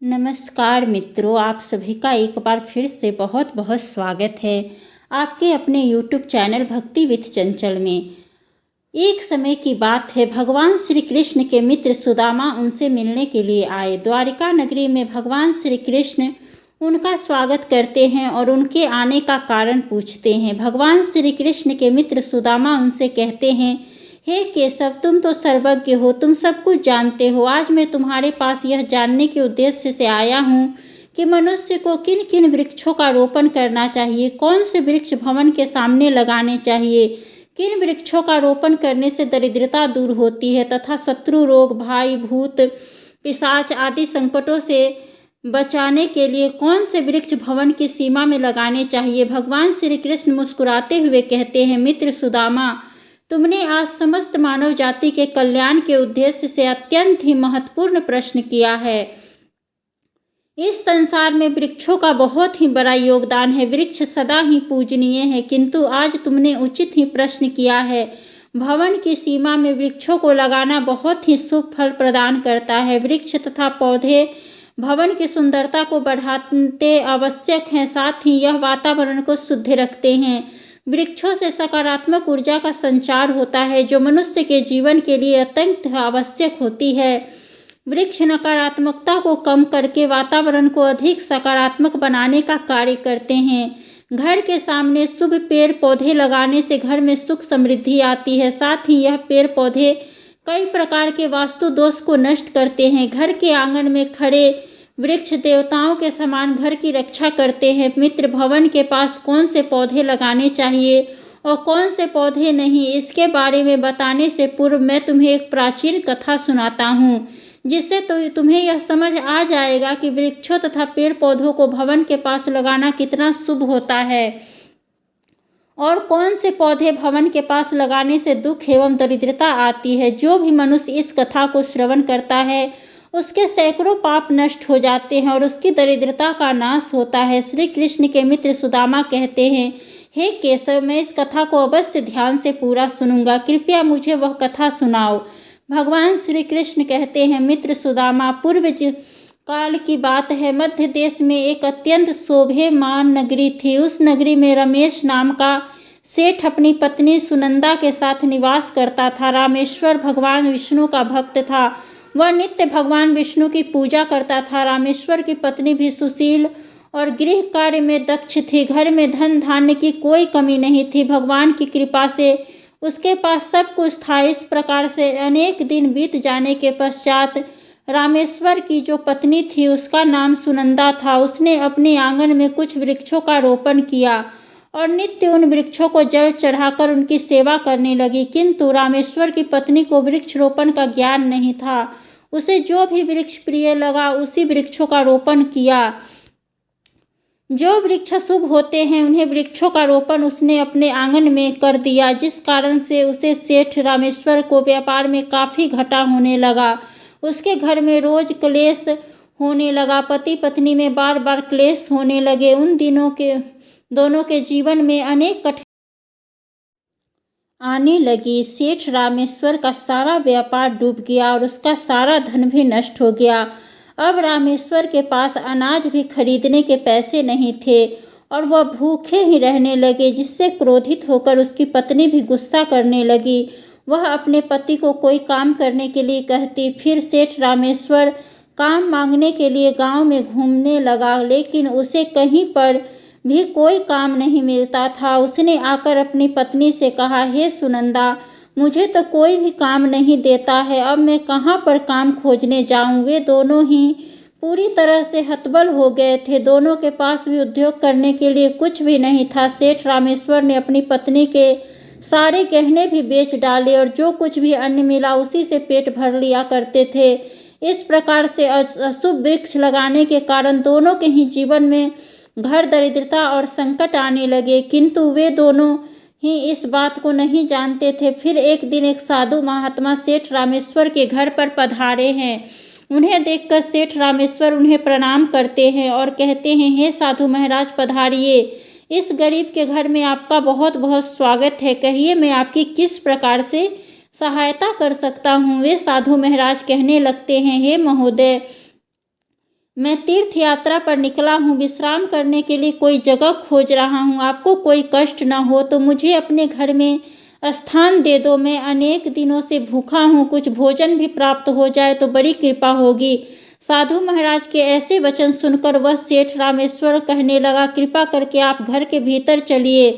नमस्कार मित्रों, आप सभी का एक बार फिर से बहुत बहुत स्वागत है आपके अपने YouTube चैनल भक्ति विथ चंचल में। एक समय की बात है, भगवान श्री कृष्ण के मित्र सुदामा उनसे मिलने के लिए आए। द्वारिका नगरी में भगवान श्री कृष्ण उनका स्वागत करते हैं और उनके आने का कारण पूछते हैं। भगवान श्री कृष्ण के मित्र सुदामा उनसे कहते हैं, हे केशव, तुम तो सर्वज्ञ हो, तुम सब कुछ जानते हो। आज मैं तुम्हारे पास यह जानने के उद्देश्य से आया हूँ कि मनुष्य को किन किन वृक्षों का रोपण करना चाहिए, कौन से वृक्ष भवन के सामने लगाने चाहिए, किन वृक्षों का रोपण करने से दरिद्रता दूर होती है तथा शत्रु रोग, भाई भूत, पिशाच आदि संकटों से बचाने के लिए कौन से वृक्ष भवन की सीमा में लगाने चाहिए। भगवान श्री कृष्ण मुस्कुराते हुए कहते हैं, मित्र सुदामा, तुमने आज समस्त मानव जाति के कल्याण के उद्देश्य से अत्यंत ही महत्वपूर्ण प्रश्न किया है। इस संसार में वृक्षों का बहुत ही बड़ा योगदान है। वृक्ष सदा ही पूजनीय है, किंतु आज तुमने उचित ही प्रश्न किया है। भवन की सीमा में वृक्षों को लगाना बहुत ही शुभ फल प्रदान करता है। वृक्ष तथा पौधे भवन की सुंदरता को बढ़ाते आवश्यक हैं, साथ ही यह वातावरण को शुद्ध रखते हैं। वृक्षों से सकारात्मक ऊर्जा का संचार होता है, जो मनुष्य के जीवन के लिए अत्यंत आवश्यक होती है। वृक्ष नकारात्मकता को कम करके वातावरण को अधिक सकारात्मक बनाने का कार्य करते हैं। घर के सामने शुभ पेड़ पौधे लगाने से घर में सुख समृद्धि आती है। साथ ही यह पेड़ पौधे कई प्रकार के वास्तु दोष को नष्ट करते हैं। घर के आंगन में खड़े वृक्ष देवताओं के समान घर की रक्षा करते हैं। मित्र, भवन के पास कौन से पौधे लगाने चाहिए और कौन से पौधे नहीं, इसके बारे में बताने से पूर्व मैं तुम्हें एक प्राचीन कथा सुनाता हूँ, जिससे तो तुम्हें यह समझ आ जाएगा कि वृक्षों तथा पेड़ पौधों को भवन के पास लगाना कितना शुभ होता है और कौन से पौधे भवन के पास लगाने से दुख एवं दरिद्रता आती है। जो भी मनुष्य इस कथा को श्रवण करता है उसके सैकड़ों पाप नष्ट हो जाते हैं और उसकी दरिद्रता का नाश होता है। श्री कृष्ण के मित्र सुदामा कहते हैं, हे केशव, मैं इस कथा को अवश्य ध्यान से पूरा सुनूंगा, कृपया मुझे वह कथा सुनाओ। भगवान श्री कृष्ण कहते हैं, मित्र सुदामा, पूर्व काल की बात है, मध्य देश में एक अत्यंत शोभेमान नगरी थी। उस नगरी में रमेश नाम का सेठ अपनी पत्नी सुनंदा के साथ निवास करता था। रामेश्वर भगवान विष्णु का भक्त था। वह नित्य भगवान विष्णु की पूजा करता था। रामेश्वर की पत्नी भी सुशील और गृह कार्य में दक्ष थी। घर में धन धान्य की कोई कमी नहीं थी। भगवान की कृपा से उसके पास सब कुछ था। इस प्रकार से अनेक दिन बीत जाने के पश्चात रामेश्वर की जो पत्नी थी उसका नाम सुनंदा था। उसने अपने आंगन में कुछ वृक्षों का रोपण किया और नित्य उन वृक्षों को जल चढ़ाकर उनकी सेवा करने लगी। किंतु रामेश्वर की पत्नी को वृक्ष रोपण का ज्ञान नहीं था। उसे जो भी वृक्ष प्रिय लगा उसी वृक्षों का रोपण किया। जो वृक्ष शुभ होते हैं उन्हें वृक्षों का रोपण उसने अपने आंगन में कर दिया, जिस कारण से उसे सेठ रामेश्वर को व्यापार में काफ़ी घाटा होने लगा। उसके घर में रोज क्लेश होने लगा। पति पत्नी में बार बार क्लेश होने लगे। उन दिनों के दोनों के जीवन में अनेक कठिनाइयां आने लगी। सेठ रामेश्वर का सारा व्यापार डूब गया और उसका सारा धन भी नष्ट हो गया। अब रामेश्वर के पास अनाज भी खरीदने के पैसे नहीं थे और वह भूखे ही रहने लगे, जिससे क्रोधित होकर उसकी पत्नी भी गुस्सा करने लगी। वह अपने पति को कोई काम करने के लिए कहती। फिर सेठ रामेश्वर काम मांगने के लिए गांव में घूमने लगा, लेकिन उसे कहीं पर भी कोई काम नहीं मिलता था। उसने आकर अपनी पत्नी से कहा, हे सुनंदा, मुझे तो कोई भी काम नहीं देता है, अब मैं कहाँ पर काम खोजने जाऊँ। वे दोनों ही पूरी तरह से हतबल हो गए थे। दोनों के पास भी उद्योग करने के लिए कुछ भी नहीं था। सेठ रामेश्वर ने अपनी पत्नी के सारे गहने भी बेच डाले और जो कुछ भी अन्न मिला उसी से पेट भर लिया करते थे। इस प्रकार से अशुभ वृक्ष लगाने के कारण दोनों के ही जीवन में घर दरिद्रता और संकट आने लगे, किंतु वे दोनों ही इस बात को नहीं जानते थे। फिर एक दिन एक साधु महात्मा सेठ रामेश्वर के घर पर पधारे हैं। उन्हें देखकर सेठ रामेश्वर उन्हें प्रणाम करते हैं और कहते हैं, हे साधु महाराज, पधारिए। इस गरीब के घर में आपका बहुत बहुत स्वागत है। कहिए, मैं आपकी किस प्रकार से सहायता कर सकता हूँ। वे साधु महाराज कहने लगते हैं, हे महोदय, मैं तीर्थ यात्रा पर निकला हूँ, विश्राम करने के लिए कोई जगह खोज रहा हूँ। आपको कोई कष्ट न हो तो मुझे अपने घर में स्थान दे दो। मैं अनेक दिनों से भूखा हूँ, कुछ भोजन भी प्राप्त हो जाए तो बड़ी कृपा होगी। साधु महाराज के ऐसे वचन सुनकर वह सेठ रामेश्वर कहने लगा, कृपा करके आप घर के भीतर चलिए।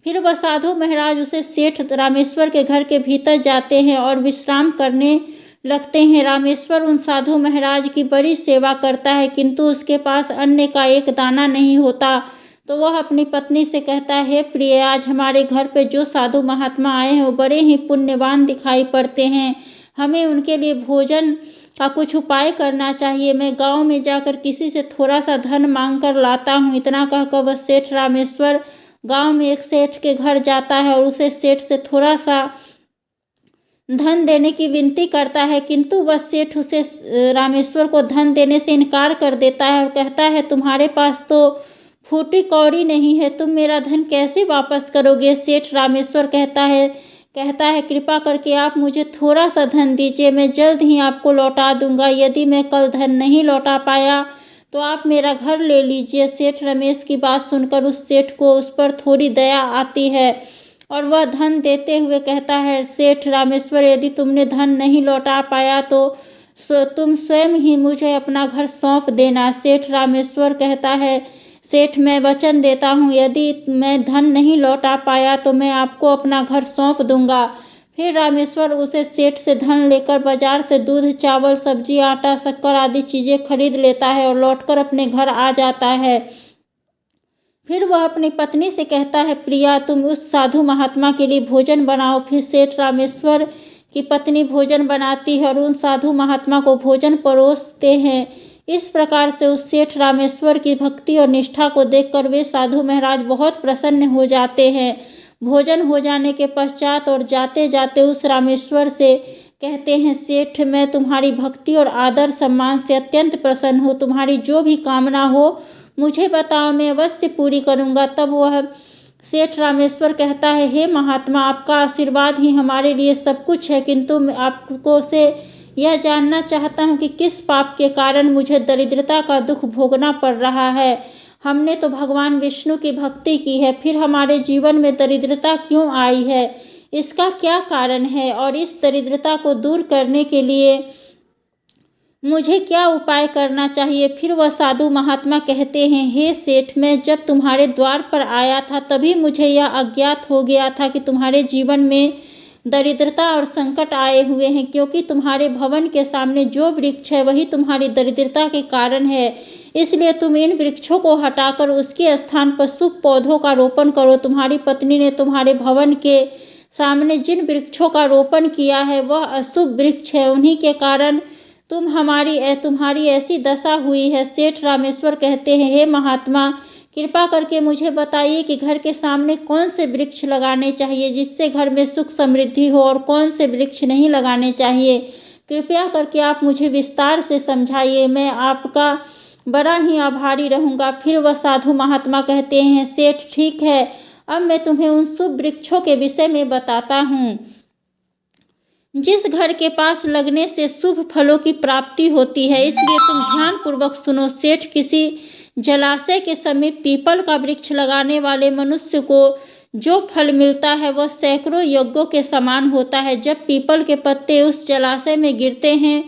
फिर वह साधु महाराज उसे सेठ रामेश्वर के घर के भीतर जाते हैं और विश्राम करने लगते हैं। रामेश्वर उन साधु महाराज की बड़ी सेवा करता है, किंतु उसके पास अन्न का एक दाना नहीं होता। तो वह अपनी पत्नी से कहता है, हे प्रिय, आज हमारे घर पे जो साधु महात्मा आए हैं वो बड़े ही पुण्यवान दिखाई पड़ते हैं। हमें उनके लिए भोजन का कुछ उपाय करना चाहिए। मैं गांव में जाकर किसी से थोड़ा सा धन मांग कर लाता हूँ। इतना कहकर वह सेठ रामेश्वर गांव में एक सेठ के घर जाता है और उसे सेठ से थोड़ा सा धन देने की विनती करता है, किंतु वह सेठ उसे रामेश्वर को धन देने से इनकार कर देता है और कहता है, तुम्हारे पास तो फूटी कौड़ी नहीं है, तुम मेरा धन कैसे वापस करोगे। सेठ रामेश्वर कहता है कृपा करके आप मुझे थोड़ा सा धन दीजिए, मैं जल्द ही आपको लौटा दूंगा। यदि मैं कल धन नहीं लौटा पाया तो आप मेरा घर ले लीजिए। सेठ रमेश की बात सुनकर उस सेठ को उस पर थोड़ी दया आती है और वह धन देते हुए कहता है, सेठ रामेश्वर, यदि तुमने धन नहीं लौटा पाया तो तुम स्वयं ही मुझे अपना घर सौंप देना। सेठ रामेश्वर कहता है, सेठ, मैं वचन देता हूँ, यदि मैं धन नहीं लौटा पाया तो मैं आपको अपना घर सौंप दूंगा। फिर रामेश्वर उसे सेठ से धन लेकर बाजार से दूध, चावल, सब्जी, आटा, शक्कर आदि चीज़ें खरीद लेता है और लौटकर अपने घर आ जाता है। फिर वह अपनी पत्नी से कहता है, प्रिया, तुम उस साधु महात्मा के लिए भोजन बनाओ। फिर सेठ रामेश्वर की पत्नी भोजन बनाती है और उन साधु महात्मा को भोजन परोसते हैं। इस प्रकार से उस सेठ रामेश्वर की भक्ति और निष्ठा को देखकर वे साधु महाराज बहुत प्रसन्न हो जाते हैं। भोजन हो जाने के पश्चात और जाते जाते उस रामेश्वर से कहते हैं, सेठ, मैं तुम्हारी भक्ति और आदर सम्मान से अत्यंत प्रसन्न हूँ। तुम्हारी जो भी कामना हो मुझे बताओ, मैं अवश्य पूरी करूँगा। तब वह सेठ रामेश्वर कहता है, हे महात्मा, आपका आशीर्वाद ही हमारे लिए सब कुछ है, किंतु मैं आपको से यह जानना चाहता हूँ कि किस पाप के कारण मुझे दरिद्रता का दुख भोगना पड़ रहा है। हमने तो भगवान विष्णु की भक्ति की है, फिर हमारे जीवन में दरिद्रता क्यों आई है, इसका क्या कारण है और इस दरिद्रता को दूर करने के लिए मुझे क्या उपाय करना चाहिए। फिर वह साधु महात्मा कहते हैं, हे सेठ, मैं जब तुम्हारे द्वार पर आया था तभी मुझे यह अज्ञात हो गया था कि तुम्हारे जीवन में दरिद्रता और संकट आए हुए हैं, क्योंकि तुम्हारे भवन के सामने जो वृक्ष है वही तुम्हारी दरिद्रता के कारण है। इसलिए तुम इन वृक्षों को हटाकर उसके स्थान पर शुभ पौधों का रोपण करो। तुम्हारी पत्नी ने तुम्हारे भवन के सामने जिन वृक्षों का रोपण किया है वह अशुभ वृक्ष है, उन्हीं के कारण तुम्हारी ऐसी दशा हुई है। सेठ रामेश्वर कहते हैं, हे महात्मा, कृपा करके मुझे बताइए कि घर के सामने कौन से वृक्ष लगाने चाहिए जिससे घर में सुख समृद्धि हो और कौन से वृक्ष नहीं लगाने चाहिए। कृपया करके आप मुझे विस्तार से समझाइए, मैं आपका बड़ा ही आभारी रहूँगा। फिर वह साधु महात्मा कहते हैं, सेठ, ठीक है, अब मैं तुम्हें उन शुभ वृक्षों के विषय में बताता हूँ जिस घर के पास लगने से शुभ फलों की प्राप्ति होती है, इसलिए तुम ध्यानपूर्वक सुनो। सेठ, किसी जलाशय के समीप पीपल का वृक्ष लगाने वाले मनुष्य को जो फल मिलता है वह सैकड़ों यज्ञों के समान होता है। जब पीपल के पत्ते उस जलाशय में गिरते हैं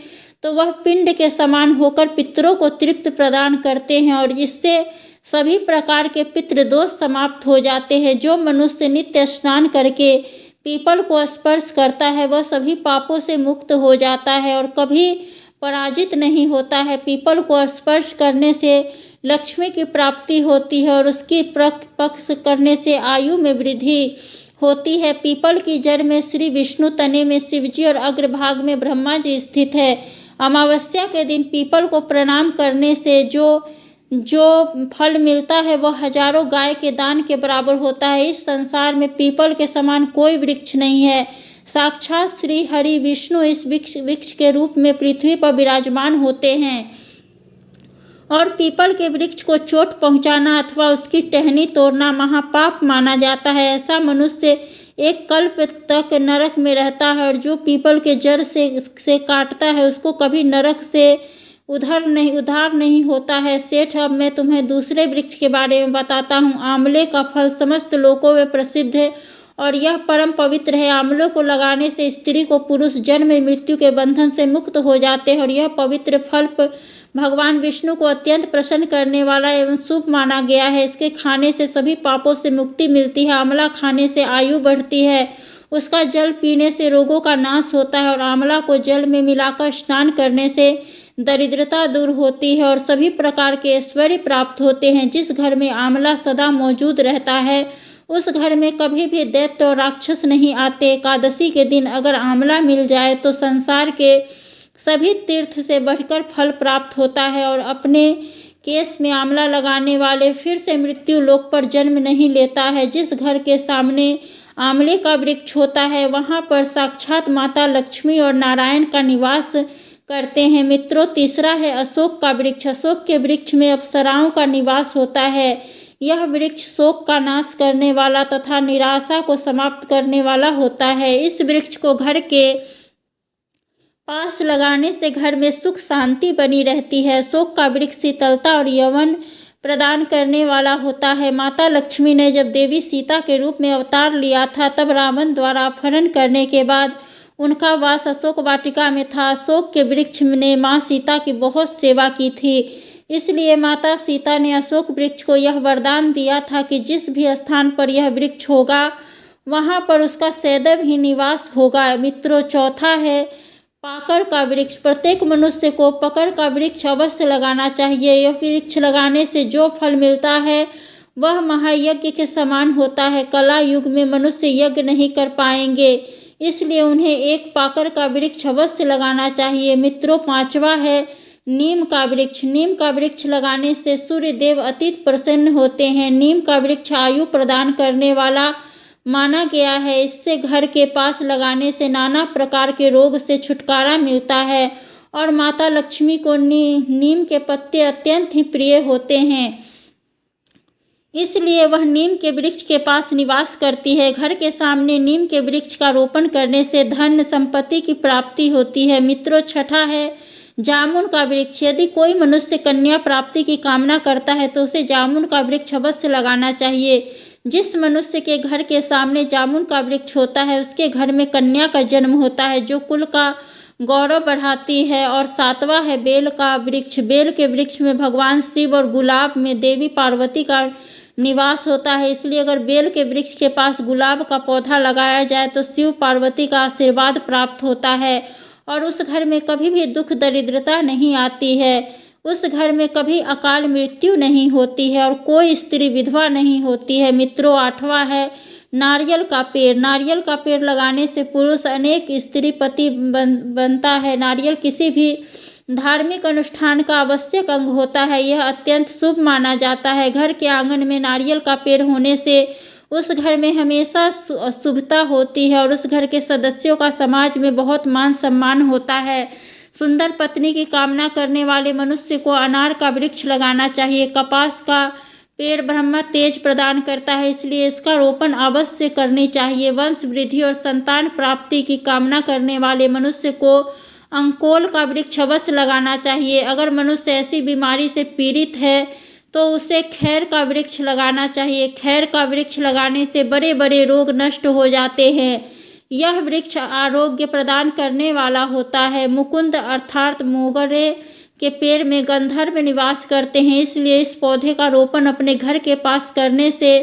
तो वह पिंड के समान होकर पितरों को तृप्त प्रदान करते हैं और इससे सभी प्रकार के पितृदोष समाप्त हो जाते हैं। जो मनुष्य नित्य स्नान करके पीपल को स्पर्श करता है वह सभी पापों से मुक्त हो जाता है और कभी पराजित नहीं होता है। पीपल को स्पर्श करने से लक्ष्मी की प्राप्ति होती है और उसकी पक्ष करने से आयु में वृद्धि होती है। पीपल की जड़ में श्री विष्णु, तने में शिवजी और अग्रभाग में ब्रह्मा जी स्थित है। अमावस्या के दिन पीपल को प्रणाम करने से जो फल मिलता है वह हजारों गाय के दान के बराबर होता है। इस संसार में पीपल के समान कोई वृक्ष नहीं है। साक्षात श्री हरि विष्णु इस वृक्ष के रूप में पृथ्वी पर विराजमान होते हैं और पीपल के वृक्ष को चोट पहुंचाना अथवा उसकी टहनी तोड़ना महापाप माना जाता है। ऐसा मनुष्य एक कल्प तक नरक में रहता है और जो पीपल के जड़ से काटता है उसको कभी नरक से उधार नहीं होता है। सेठ, अब मैं तुम्हें दूसरे वृक्ष के बारे में बताता हूँ। आंवले का फल समस्त लोकों में प्रसिद्ध है और यह परम पवित्र है। आंवलों को लगाने से स्त्री को पुरुष जन्म मृत्यु के बंधन से मुक्त हो जाते हैं और यह पवित्र फल भगवान विष्णु को अत्यंत प्रसन्न करने वाला एवं शुभ माना गया है। इसके खाने से सभी पापों से मुक्ति मिलती है। आंवला खाने से आयु बढ़ती है। उसका जल पीने से रोगों का नाश होता है और आंवला को जल में मिलाकर स्नान करने से दरिद्रता दूर होती है और सभी प्रकार के ऐश्वर्य प्राप्त होते हैं। जिस घर में आंवला सदा मौजूद रहता है उस घर में कभी भी दैत्य और राक्षस नहीं आते। एकादशी के दिन अगर आंवला मिल जाए तो संसार के सभी तीर्थ से बढ़कर फल प्राप्त होता है और अपने केस में आंवला लगाने वाले फिर से मृत्यु लोक पर जन्म नहीं लेता है। जिस घर के सामने आंवले का वृक्ष होता है वहाँ पर साक्षात माता लक्ष्मी और नारायण का निवास करते हैं। मित्रों, तीसरा है अशोक का वृक्ष। अशोक के वृक्ष में अप्सराओं का निवास होता है। यह वृक्ष शोक का नाश करने वाला तथा निराशा को समाप्त करने वाला होता है। इस वृक्ष को घर के पास लगाने से घर में सुख शांति बनी रहती है। अशोक का वृक्ष शीतलता और यौवन प्रदान करने वाला होता है। माता लक्ष्मी ने जब देवी सीता के रूप में अवतार लिया था तब रावण द्वारा अपहरण करने के बाद उनका वास अशोक वाटिका में था। अशोक के वृक्ष ने माँ सीता की बहुत सेवा की थी, इसलिए माता सीता ने अशोक वृक्ष को यह वरदान दिया था कि जिस भी स्थान पर यह वृक्ष होगा वहाँ पर उसका सदैव ही निवास होगा। मित्रों, चौथा है पाकर का वृक्ष। प्रत्येक मनुष्य को पकड़ का वृक्ष अवश्य लगाना चाहिए। यह वृक्ष लगाने से जो फल मिलता है वह महायज्ञ के समान होता है। कला युग में मनुष्य यज्ञ नहीं कर पाएंगे, इसलिए उन्हें एक पाकर का वृक्ष अवश्य लगाना चाहिए। मित्रों, पांचवा है नीम का वृक्ष। नीम का वृक्ष लगाने से सूर्य देव अत्यंत प्रसन्न होते हैं। नीम का वृक्ष आयु प्रदान करने वाला माना गया है। इससे घर के पास लगाने से नाना प्रकार के रोग से छुटकारा मिलता है और माता लक्ष्मी को नीम के पत्ते अत्यंत ही प्रिय होते हैं, इसलिए वह नीम के वृक्ष के पास निवास करती है। घर के सामने नीम के वृक्ष का रोपण करने से धन संपत्ति की प्राप्ति होती है। मित्रों, छठा है जामुन का वृक्ष। यदि कोई मनुष्य कन्या प्राप्ति की कामना करता है तो उसे जामुन का वृक्ष अवश्य लगाना चाहिए। जिस मनुष्य के घर के सामने जामुन का वृक्ष होता है उसके घर में कन्या का जन्म होता है जो कुल का गौरव बढ़ाती है। और सातवां है बेल का वृक्ष। बेल के वृक्ष में भगवान शिव और गुलाब में देवी पार्वती का निवास होता है, इसलिए अगर बेल के वृक्ष के पास गुलाब का पौधा लगाया जाए तो शिव पार्वती का आशीर्वाद प्राप्त होता है और उस घर में कभी भी दुख दरिद्रता नहीं आती है। उस घर में कभी अकाल मृत्यु नहीं होती है और कोई स्त्री विधवा नहीं होती है। मित्रों, आठवां है नारियल का पेड़। नारियल का पेड़ लगाने से पुरुष अनेक स्त्री पति बनता है। नारियल किसी भी धार्मिक अनुष्ठान का आवश्यक अंग होता है। यह अत्यंत शुभ माना जाता है। घर के आंगन में नारियल का पेड़ होने से उस घर में हमेशा शुभता होती है और उस घर के सदस्यों का समाज में बहुत मान सम्मान होता है। सुंदर पत्नी की कामना करने वाले मनुष्य को अनार का वृक्ष लगाना चाहिए। कपास का पेड़ ब्रह्मा तेज प्रदान करता है, इसलिए इसका रोपण अवश्य करनी चाहिए। वंश वृद्धि और संतान प्राप्ति की कामना करने वाले मनुष्य को अंकोल का वृक्ष अवश्य लगाना चाहिए। अगर मनुष्य ऐसी बीमारी से पीड़ित है तो उसे खैर का वृक्ष लगाना चाहिए। खैर का वृक्ष लगाने से बड़े बड़े रोग नष्ट हो जाते हैं। यह वृक्ष आरोग्य प्रदान करने वाला होता है। मुकुंद अर्थात मोगरे के पेड़ में गंधर्व निवास करते हैं, इसलिए इस पौधे का रोपण अपने घर के पास करने से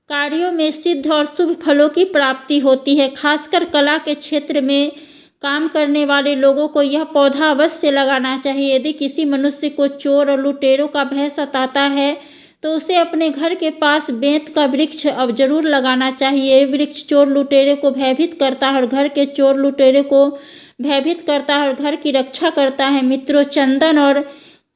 कार्यों में सिद्ध और शुभ फलों की प्राप्ति होती है। खासकर कला के क्षेत्र में काम करने वाले लोगों को यह पौधा अवश्य लगाना चाहिए। यदि किसी मनुष्य को चोर और लुटेरों का भय सताता है तो उसे अपने घर के पास बेंत का वृक्ष अब जरूर लगाना चाहिए। वृक्ष चोर लुटेरे को भयभीत करता है और घर के चोर लुटेरे को भयभीत करता है और घर की रक्षा करता है। मित्रों, चंदन और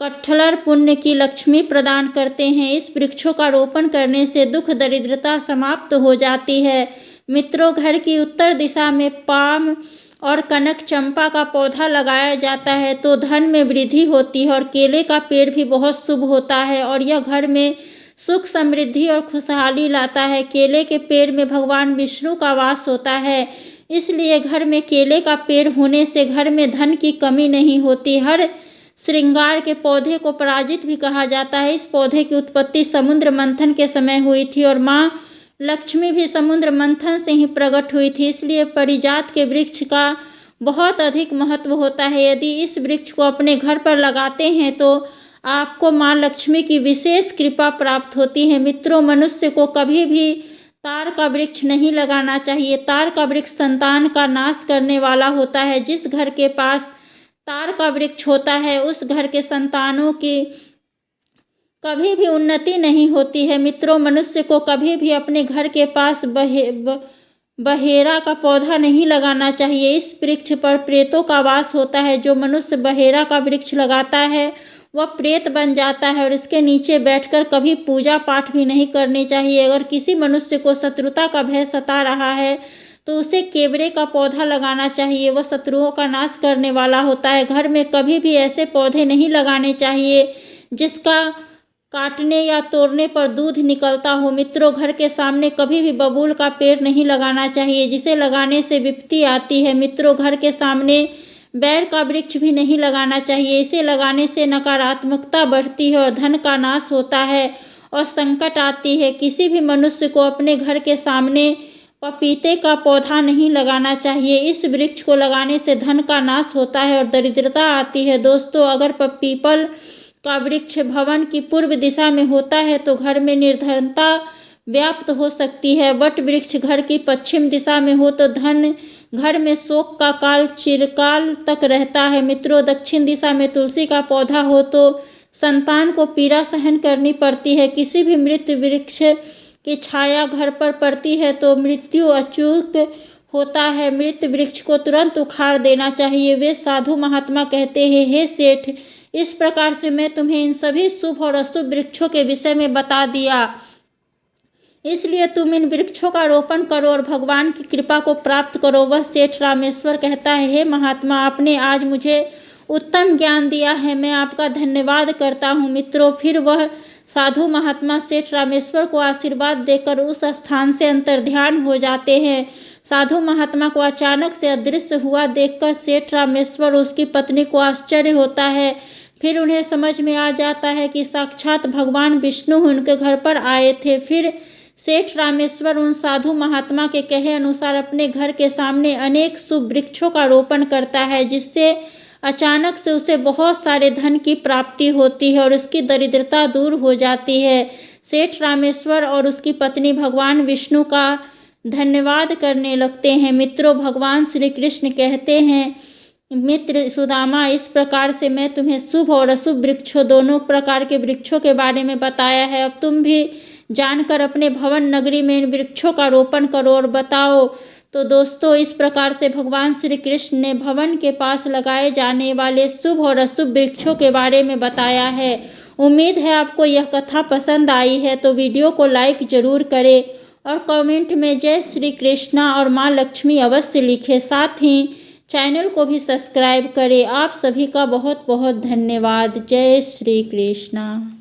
कटहल पुण्य की लक्ष्मी प्रदान करते हैं। इस वृक्षों का रोपण करने से दुख दरिद्रता समाप्त हो जाती है। मित्रों, घर की उत्तर दिशा में पाम और कनक चंपा का पौधा लगाया जाता है तो धन में वृद्धि होती है। और केले का पेड़ भी बहुत शुभ होता है और यह घर में सुख समृद्धि और खुशहाली लाता है। केले के पेड़ में भगवान विष्णु का वास होता है, इसलिए घर में केले का पेड़ होने से घर में धन की कमी नहीं होती। हर श्रृंगार के पौधे को पराजित भी कहा जाता है। इस पौधे की उत्पत्ति समुद्र मंथन के समय हुई थी और माँ लक्ष्मी भी समुद्र मंथन से ही प्रकट हुई थी। इसलिए पारिजात के वृक्ष का बहुत अधिक महत्व होता है। यदि इस वृक्ष को अपने घर पर लगाते हैं तो आपको माँ लक्ष्मी की विशेष कृपा प्राप्त होती है। मित्रों, मनुष्य को कभी भी तार का वृक्ष नहीं लगाना चाहिए। तार का वृक्ष संतान का नाश करने वाला होता है। जिस घर के पास तार का वृक्ष होता है उस घर के संतानों की कभी भी उन्नति नहीं होती है। मित्रों, मनुष्य को कभी भी अपने घर के पास बहेरा का पौधा नहीं लगाना चाहिए। इस वृक्ष पर प्रेतों का वास होता है। जो मनुष्य बहेरा का वृक्ष लगाता है वह प्रेत बन जाता है और इसके नीचे बैठकर कभी पूजा पाठ भी नहीं करनी चाहिए। अगर किसी मनुष्य को शत्रुता का भय सता रहा है तो उसे केवड़े का पौधा लगाना चाहिए। वह शत्रुओं का नाश करने वाला होता है। घर में कभी भी ऐसे पौधे नहीं लगाने चाहिए जिसका काटने या तोड़ने पर दूध निकलता हो। मित्रों, घर के सामने कभी भी बबूल का पेड़ नहीं लगाना चाहिए, जिसे लगाने से विपत्ति आती है। मित्रों, घर के सामने बैर का वृक्ष भी नहीं लगाना चाहिए। इसे लगाने से नकारात्मकता बढ़ती है और धन का नाश होता है और संकट आती है। किसी भी मनुष्य को अपने घर के सामने पपीते का पौधा नहीं लगाना चाहिए। इस वृक्ष को लगाने से धन का नाश होता है और दरिद्रता आती है। दोस्तों, अगर पीपल का वृक्ष भवन की पूर्व दिशा में होता है तो घर में निर्धनता व्याप्त हो सकती है। वट वृक्ष घर की पश्चिम दिशा में हो तो धन घर में शोक का काल चिरकाल तक रहता है। मित्रों, दक्षिण दिशा में तुलसी का पौधा हो तो संतान को पीड़ा सहन करनी पड़ती है। किसी भी मृत वृक्ष की छाया घर पर पड़ती है तो मृत्यु अचूक होता है। मृत वृक्ष को तुरंत उखाड़ देना चाहिए। वे साधु महात्मा कहते हैं, हे सेठ, इस प्रकार से मैं तुम्हें इन सभी शुभ और अशुभ वृक्षों के विषय में बता दिया, इसलिए तुम इन वृक्षों का रोपण करो और भगवान की कृपा को प्राप्त करो। वह सेठ रामेश्वर कहता है, हे महात्मा, आपने आज मुझे उत्तम ज्ञान दिया है, मैं आपका धन्यवाद करता हूँ। मित्रों, फिर वह साधु महात्मा सेठ रामेश्वर को आशीर्वाद देकर उस स्थान से अंतर्ध्यान हो जाते हैं। साधु महात्मा को अचानक से अदृश्य हुआ देखकर सेठ रामेश्वर और उसकी पत्नी को आश्चर्य होता है। फिर उन्हें समझ में आ जाता है कि साक्षात भगवान विष्णु उनके घर पर आए थे। फिर सेठ रामेश्वर उन साधु महात्मा के कहे अनुसार अपने घर के सामने अनेक शुभ वृक्षों का रोपण करता है, जिससे अचानक से उसे बहुत सारे धन की प्राप्ति होती है और उसकी दरिद्रता दूर हो जाती है। सेठ रामेश्वर और उसकी पत्नी भगवान विष्णु का धन्यवाद करने लगते हैं। मित्रों, भगवान श्री कृष्ण कहते हैं, मित्र सुदामा, इस प्रकार से मैं तुम्हें शुभ और अशुभ वृक्षों दोनों प्रकार के वृक्षों के बारे में बताया है। अब तुम भी जानकर अपने भवन नगरी में इन वृक्षों का रोपण करो और बताओ। तो दोस्तों, इस प्रकार से भगवान श्री कृष्ण ने भवन के पास लगाए जाने वाले शुभ और अशुभ वृक्षों के बारे में बताया है। उम्मीद है आपको यह कथा पसंद आई है, तो वीडियो को लाइक जरूर करें और कमेंट में जय श्री कृष्णा और माँ लक्ष्मी अवश्य लिखें। साथ ही चैनल को भी सब्सक्राइब करें। आप सभी का बहुत बहुत धन्यवाद। जय श्री कृष्णा।